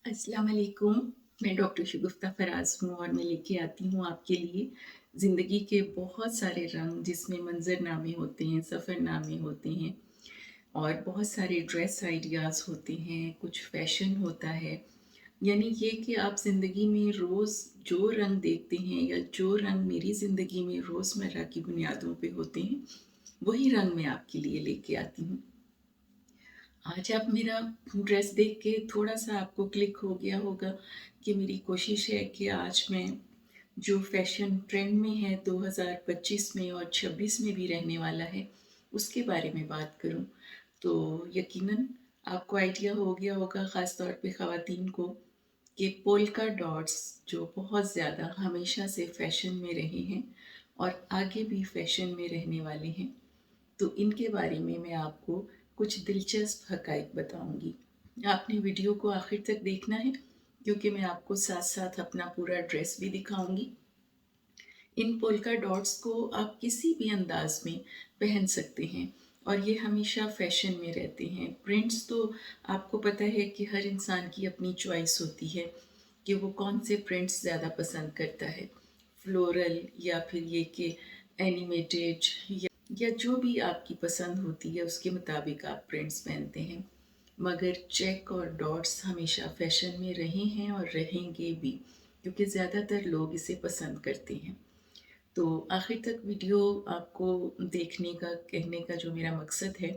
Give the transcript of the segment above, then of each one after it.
अस्सलाम वालेकुम। मैं डॉक्टर शगुफ्ता फराज हूँ और मैं लेके आती हूँ आपके लिए ज़िंदगी के बहुत सारे रंग जिसमें मंज़रनामे होते हैं, सफ़रनामे होते हैं और बहुत सारे ड्रेस आइडियाज़ होते हैं, कुछ फ़ैशन होता है। यानी ये कि आप ज़िंदगी में रोज़ जो रंग देखते हैं या जो रंग मेरी ज़िंदगी में रोज़मर्रा की बुनियादों पे होते हैं, वही रंग मैं आपके लिए लेके आती हूँ। आज आप मेरा ड्रेस देख के थोड़ा-सा आपको क्लिक हो गया होगा कि मेरी कोशिश है कि आज मैं जो फ़ैशन ट्रेंड में है 2025 में और 26 में भी रहने वाला है, उसके बारे में बात करूँ। तो यकीनन आपको आइडिया हो गया होगा ख़ास तौर पे ख़वातीन को कि पोल्का डॉट्स जो बहुत ज़्यादा हमेशा से फ़ैशन में रहे हैं और आगे भी फ़ैशन में रहने वाले हैं। तो इनके बारे में मैं आपको कुछ दिलचस्प हक़ाइक़ बताऊँगी। आपने वीडियो को आखिर तक देखना है क्योंकि मैं आपको साथ-साथ अपना पूरा ड्रेस भी दिखाऊँगी। इन पोल्का डॉट्स को आप किसी भी अंदाज़ में पहन सकते हैं और ये हमेशा फ़ैशन में रहते हैं। प्रिंट्स तो आपको पता है कि हर इंसान की अपनी चॉइस होती है कि वो कौन से प्रिंट्स ज़्यादा पसंद करता है। फ्लोरल या फिर ये कि एनिमेटेड या जो भी आपकी पसंद होती है उसके मुताबिक आप प्रिंट्स पहनते हैं। मगर चेक और डॉट्स हमेशा फ़ैशन में रहे हैं और रहेंगे भी क्योंकि ज़्यादातर लोग इसे पसंद करते हैं। तो आखिर तक वीडियो आपको देखने का कहने का जो मेरा मकसद है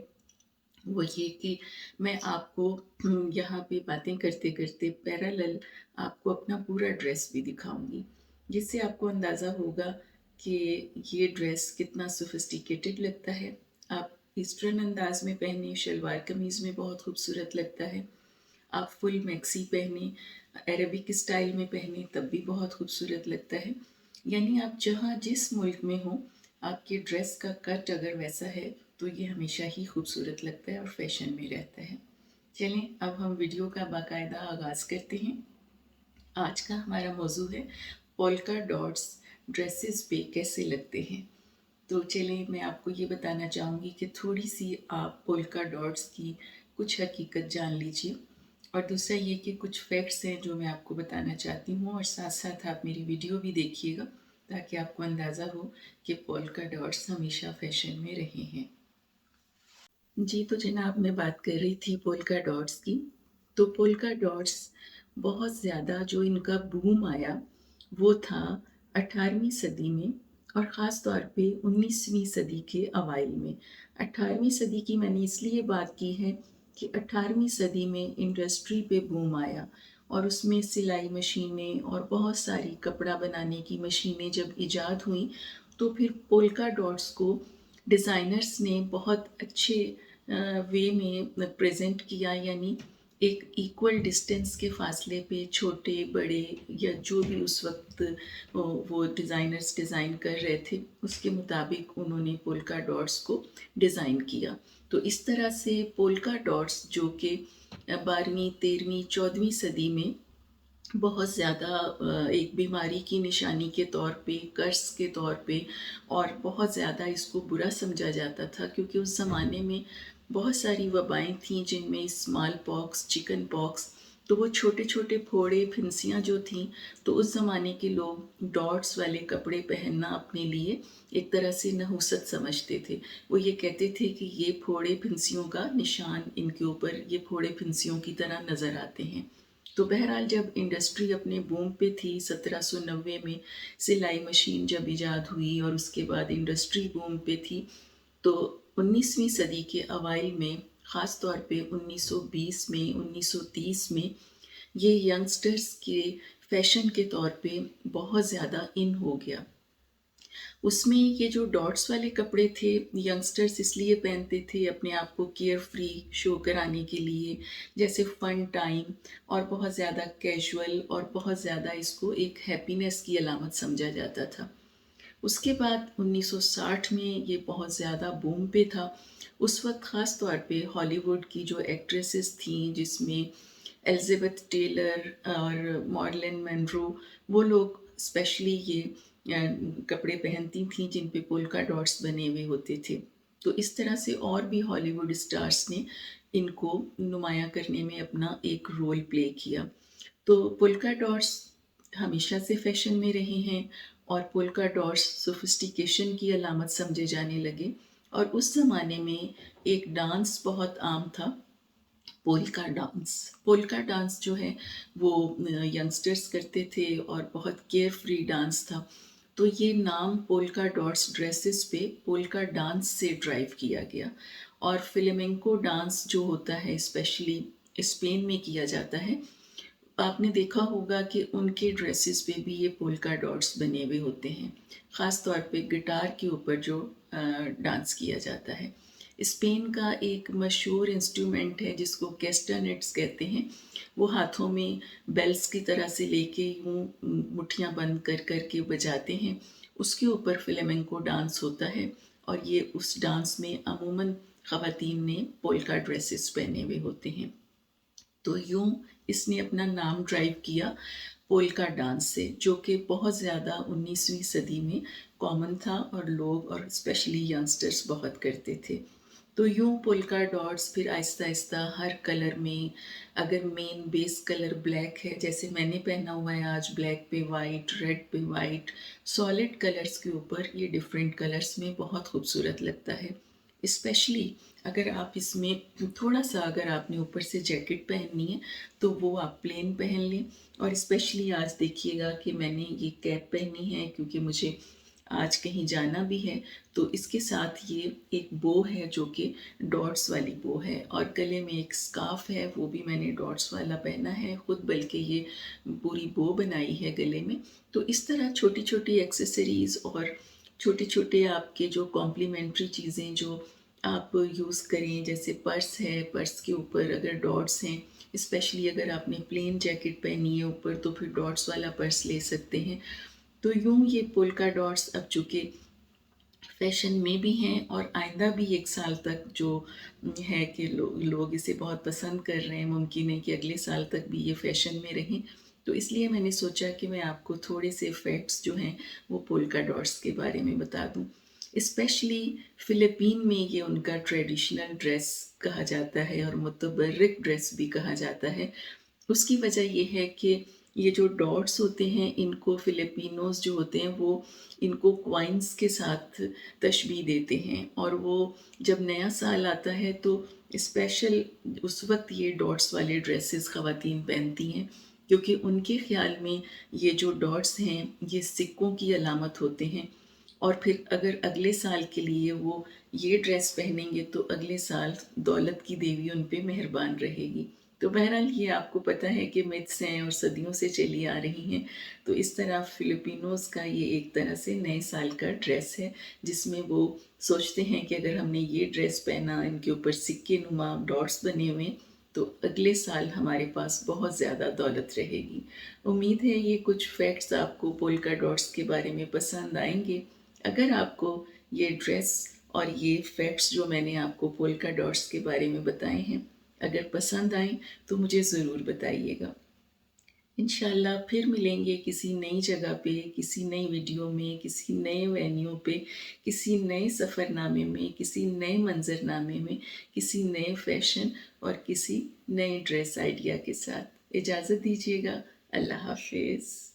वो ये कि मैं आपको यहाँ पे बातें करते-करते पैरेलल आपको अपना पूरा ड्रेस भी दिखाऊँगी, जिससे आपको अंदाज़ा होगा कि ये ड्रेस कितना सोफ़िस्टिकेटेड लगता है। आप ईस्टर्न अंदाज़ में पहने, शलवार कमीज़ में बहुत खूबसूरत लगता है। आप फुल मैक्सी पहने, अरेबिक स्टाइल में पहने तब भी बहुत खूबसूरत लगता है। यानी आप जहाँ जिस मुल्क में हों, आपके ड्रेस का कट अगर वैसा है, तो ये हमेशा ही खूबसूरत लगता है और फ़ैशन में रहता है। चलें अब हम वीडियो का बाकायदा आगाज़ करते हैं। आज का हमारा मौज़ू है पोल्का डॉट्स ड्रेसेस पे कैसे लगते हैं। तो चलें मैं आपको ये बताना चाहूँगी कि थोड़ी-सी आप पोल्का डॉट्स की कुछ हकीकत जान लीजिए और दूसरा ये कि कुछ फैक्ट्स हैं जो मैं आपको बताना चाहती हूँ और साथ-साथ आप मेरी वीडियो भी देखिएगा ताकि आपको अंदाज़ा हो कि पोल्का डॉट्स हमेशा फ़ैशन में रहे हैं। जी, तो जनाब मैं बात कर रही थी पोल्का डॉट्स की। तो पोल्का डॉट्स बहुत ज़्यादा जो इनका बूम आया, वो था 18वीं सदी में और ख़ास तौर पे 19वीं सदी के अवाइल में। 18वीं सदी की मैंने इसलिए बात की है कि 18वीं सदी में इंडस्ट्री पे बूम आया और उसमें सिलाई मशीनें और बहुत सारी कपड़ा बनाने की मशीनें जब इजाद हुईं, तो फिर पोल्का डॉट्स को डिज़ाइनर्स ने बहुत अच्छे वे में प्रेज़ेंट किया यानी एक इक्वल डिस्टेंस के फ़ासले पे छोटे, बड़े या जो भी उस वक़्त वो डिज़ाइनर्स डिज़ाइन कर रहे थे, उसके मुताबिक उन्होंने पोल्का डॉट्स को डिज़ाइन किया। तो इस तरह से पोल्का डॉट्स जो कि 12वीं, 13वीं, 14वीं सदी में बहुत ज़्यादा एक बीमारी की निशानी के तौर पे, कर्स के तौर पे और बहुत ज़्यादा इसको बुरा समझा जाता था क्योंकि उस ज़माने में बहुत सारी वबाएँ थीं जिनमें स्मॉल पॉक्स, चिकन पॉक्स, तो वो छोटे-छोटे फोड़े, फिंसियाँ जो थीं, तो उस ज़माने के लोग डॉट्स वाले कपड़े पहनना अपने लिए एक तरह से नहुसत समझते थे। वो ये कहते थे कि ये फोड़े, फिंसियों का निशान इनके ऊपर ये फोड़े, फिंसियों की तरह नज़र आते हैं। तो बहरहाल जब इंडस्ट्री अपने बूम पे थी 1790 में सिलाई मशीन जब इजाद हुई और उसके बाद इंडस्ट्री बूम पे थी, तो 19वीं सदी के अवाइल में ख़ास तौर पे 1920 में, 1930 में ये यंगस्टर्स के फ़ैशन के तौर पे बहुत ज़्यादा इन हो गया। उसमें ये जो डॉट्स वाले कपड़े थे, यंगस्टर्स इसलिए पहनते थे अपने आप को केयर फ्री शो कराने के लिए, जैसे फन टाइम और बहुत ज़्यादा कैजुअल और बहुत ज़्यादा इसको एक हैप्पीनेस की अलामत समझा जाता था। उसके बाद 1960 में ये बहुत ज़्यादा बूम पे था। उस वक़्त ख़ास तौर पे हॉलीवुड की जो एक्ट्रेसेस थीं जिसमें एलिज़ाबेथ टेलर और मॉर्लिन मनरो वो लोग स्पेशली ये कपड़े पहनती थीं जिन पे पोल्का डॉट्स बने हुए होते थे। तो इस तरह से और भी हॉलीवुड स्टार्स ने इनको नुमायाँ करने में अपना एक रोल प्ले किया। तो पोल्का डॉट्स हमेशा से फ़ैशन में रहे हैं और पोल्का डॉट्स सोफ़िस्टिकेशन की अलामत समझे जाने लगे और उस ज़माने में एक डांस बहुत आम था, पोल्का डांस। पोल्का डांस जो है वो यंगस्टर्स करते थे और बहुत केयर फ्री डांस था। तो ये नाम पोल्का डॉट्स ड्रेसेस पे पोल्का डांस से ड्राइव किया गया और फ्लेमेंको डांस जो होता है स्पेशली स्पेन में किया जाता है। आपने देखा होगा कि उनके ड्रेसेस पे भी ये पोल्का डॉट्स बने हुए होते हैं, ख़ास तौर पे गिटार के ऊपर जो डांस किया जाता है। स्पेन का एक मशहूर इंस्ट्रूमेंट है जिसको कैस्टानेट्स कहते हैं। वो हाथों में बेल्स की तरह से लेके यूँ मुट्ठियाँ बंद कर कर के बजाते हैं। उसके ऊपर फ्लेमेंको डांस होता है और ये उस डांस में अमूमन ख़वातीन ने पोल्का ड्रेसेस पहने हुए होते हैं। तो यूँ इसने अपना नाम ड्राइव किया पोल्का डांस से, जो कि बहुत ज़्यादा 19वीं सदी में कॉमन था और लोग और स्पेशली यंगस्टर्स बहुत करते थे। तो यूँ पोल्का डॉट्स फिर आहिस्ता-आहिस्ता हर कलर में, अगर मेन बेस कलर ब्लैक है, जैसे मैंने पहना हुआ है आज ब्लैक पे वाइट, रेड पे वाइट, सॉलिड कलर्स के ऊपर ये डिफरेंट कलर्स में बहुत खूबसूरत लगता है। स्पेशली अगर आप इसमें थोड़ा-सा अगर आपने ऊपर से जैकेट पहननी है, तो वो आप प्लेन पहन लें और स्पेशली आज देखिएगा कि मैंने ये कैप पहनी है क्योंकि मुझे आज कहीं जाना भी है, तो इसके साथ ये एक बो है जो कि डॉट्स वाली बो है और गले में एक स्कार्फ़ है, वो भी मैंने डॉट्स वाला पहना है खुद, बल्कि ये पूरी बो बनाई है गले में। तो इस तरह छोटी-छोटी एक्सेसरीज़ और छोटे-छोटे आपके जो कॉम्प्लीमेंट्री चीज़ें जो आप यूज़ करें, जैसे पर्स है, पर्स के ऊपर अगर डॉट्स हैं, स्पेशली अगर आपने प्लेन जैकेट पहनी है ऊपर तो फिर डॉट्स वाला पर्स ले सकते हैं। तो यूँ ये पोल्का डॉट्स अब चूँकि फ़ैशन में भी हैं और आइंदा भी 1 साल तक जो है कि लोग इसे बहुत पसंद कर रहे हैं, मुमकिन है कि अगले साल तक भी ये फ़ैशन में रहें। तो इसलिए मैंने सोचा कि मैं आपको थोड़े से फैक्ट्स जो हैं वो पोल्का डॉट्स के बारे में बता दूँ। स्पेशली फ़िलिपीन में ये उनका ट्रेडिशनल ड्रेस कहा जाता है और मुतबर्रिक ड्रेस भी कहा जाता है। उसकी वजह ये है कि ये जो डॉट्स होते हैं इनको फ़िलिपिनोज़ जो होते हैं वो इनको कॉइन्स के साथ तशबीह देते हैं और वो जब नया साल आता है तो स्पेशल उस वक़्त ये डॉट्स वाले ड्रेसेस ख़वातीन पहनती हैं क्योंकि उनके ख़्याल में ये जो डॉट्स हैं ये सिक्कों की अलामत होते हैं और फिर अगर अगले साल के लिए वो ये ड्रेस पहनेंगे तो अगले साल दौलत की देवी उन पे मेहरबान रहेगी। तो बहरहाल ये आपको पता है कि मिथ्स हैं और सदियों से चली आ रही हैं। तो इस तरह फ़िलिपिनोज़ का ये एक तरह से नए साल का ड्रेस है, जिसमें वो सोचते हैं कि अगर हमने ये ड्रेस पहना, इनके ऊपर सिक्के नुमा डॉट्स बने हुए हैं, तो अगले साल हमारे पास बहुत ज़्यादा दौलत रहेगी। उम्मीद है ये कुछ फैक्ट्स आपको पोल्का डॉट्स के बारे में पसंद आएँगे। अगर आपको ये ड्रेस और ये फैक्ट्स जो मैंने आपको पोल्का डॉट्स के बारे में बताए हैं, अगर पसंद आएँ तो मुझे ज़रूर बताइएगा। इंशाल्लाह फिर मिलेंगे किसी नई जगह पे, किसी नई वीडियो में, किसी नए वेन्यू पे, किसी नए सफ़रनामे में, किसी नए मंज़रनामे में, किसी नए फ़ैशन और किसी नए ड्रेस आइडिया के साथ। इजाज़त दीजिएगा। अल्लाह हाफ़िज़।